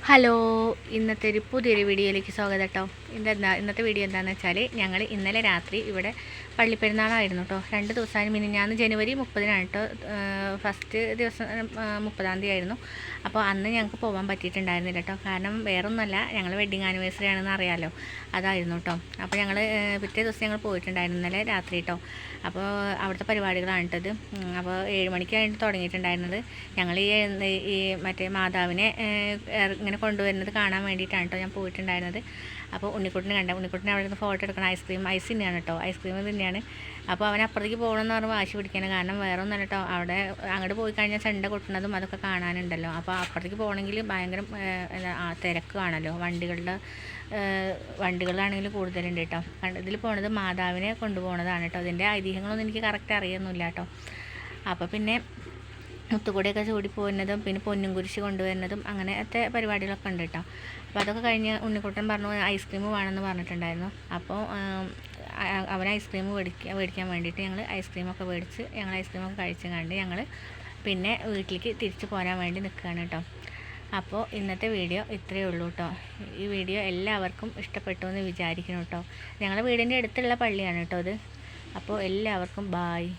Hello, ഇന്നത്തെ ഒരു പുതിയൊരു വീഡിയോയിലേക്ക് സ്വാഗതം കേട്ടോ. ഇന്നത്തെ വീഡിയോ എന്താണെന്ന് വെച്ചാൽ, ഞങ്ങൾ ഇന്നലെ രാത്രി ഇവിടെ പള്ളിപ്പെരുന്നാളായിരുന്നു കേട്ടോ. 2 ദിവസമായി. മിനിഞ്ഞാന്ന് ജനുവരി 30-നാണ് കേട്ടോ. ഫസ്റ്റ് ദിവസം 30-ാം തീയതി ആയിരുന്നു. അപ്പോൾ അന്ന് ഞങ്ങൾക്ക് പോകാൻ പറ്റിയിട്ടുണ്ടായിരുന്നില്ല കേട്ടോ. കാരണം വേറൊന്നുമല്ല, ഞങ്ങൾ വെഡ്ഡിങ് ആനിവേഴ്സറി ആണെന്ന് അറിയാമല്ലോ, അതായിരുന്നു കേട്ടോ. അപ്പോൾ ഞങ്ങൾ പിറ്റേ ദിവസം ഞങ്ങൾ പോയിട്ടുണ്ടായിരുന്നു ഇന്നലെ രാത്രി കേട്ടോ. അപ്പോൾ അവിടുത്തെ പരിപാടികളാണ് കേട്ടത്. അപ്പോൾ 7 മണിക്കായിട്ട് തുടങ്ങിയിട്ടുണ്ടായിരുന്നത്. ഞങ്ങൾ ഈ മറ്റേ മാതാവിനെ ഇങ്ങനെ കൊണ്ടുവരുന്നത് കാണാൻ വേണ്ടിയിട്ടാണ് കേട്ടോ ഞാൻ പോയിട്ടുണ്ടായിരുന്നത്. അപ്പോൾ ഉണ്ണിക്കുട്ടിനെ ഉണ്ണിക്കുട്ടിനെ അവിടെ നിന്ന് ഫോട്ടോ എടുക്കണം. ഐസ് തന്നെയാണ് കേട്ടോ, ഐസ്ക്രീം തന്നെയാണ്. അപ്പോൾ അവൻ അപ്പുറത്തേക്ക് പോകണമെന്ന് പറഞ്ഞ് വാശി പിടിക്കണം. കാരണം വേറെ ഒന്നല്ല കേട്ടോ, അവിടെ അങ്ങോട്ട് പോയി കഴിഞ്ഞാൽ ചെണ്ട കൊട്ടുന്നതും അതൊക്കെ കാണാനുണ്ടല്ലോ. അപ്പോൾ അപ്പുറത്തേക്ക് പോകണമെങ്കിൽ ഭയങ്കര തിരക്ക് കാണല്ലോ, വണ്ടികളാണെങ്കിൽ കൂടുതലുണ്ട് കേട്ടോ. ഇതിൽ പോണത് മാതാവിനെ കൊണ്ടുപോകുന്നതാണ് കേട്ടോ. അതിൻ്റെ ഐതിഹ്യങ്ങളൊന്നും എനിക്ക് കറക്റ്റ് അറിയുന്നില്ല കേട്ടോ. അപ്പോൾ പിന്നെ മുത്തുകൂടെയൊക്കെ ചൂടി പോകുന്നതും പിന്നെ പൊന്നും കുരിശ് കൊണ്ടുവരുന്നതും അങ്ങനത്തെ പരിപാടികളൊക്കെ ഉണ്ട് കേട്ടോ. അപ്പോൾ അതൊക്കെ കഴിഞ്ഞ് ഉണ്ണിക്കുട്ടൻ പറഞ്ഞു ഐസ്ക്രീം വേണമെന്ന് പറഞ്ഞിട്ടുണ്ടായിരുന്നു. അപ്പോൾ അവൻ ഐസ്ക്രീം മേടിക്കാൻ വേണ്ടിയിട്ട് ഞങ്ങൾ ഐസ്ക്രീമൊക്കെ മേടിച്ച് ഞങ്ങൾ ഐസ്ക്രീമൊക്കെ കഴിച്ച് കണ്ട് ഞങ്ങൾ പിന്നെ വീട്ടിലേക്ക് തിരിച്ച് പോരാൻ വേണ്ടി നിൽക്കുകയാണ് കേട്ടോ. അപ്പോൾ ഇന്നത്തെ വീഡിയോ ഇത്രയേ ഉള്ളൂ കേട്ടോ. ഈ വീഡിയോ എല്ലാവർക്കും ഇഷ്ടപ്പെട്ടു എന്ന് വിചാരിക്കുന്നു കേട്ടോ. ഞങ്ങളുടെ വീടിൻ്റെ അടുത്തുള്ള പള്ളിയാണ് കേട്ടോ അത്. അപ്പോൾ എല്ലാവർക്കും ബായ്.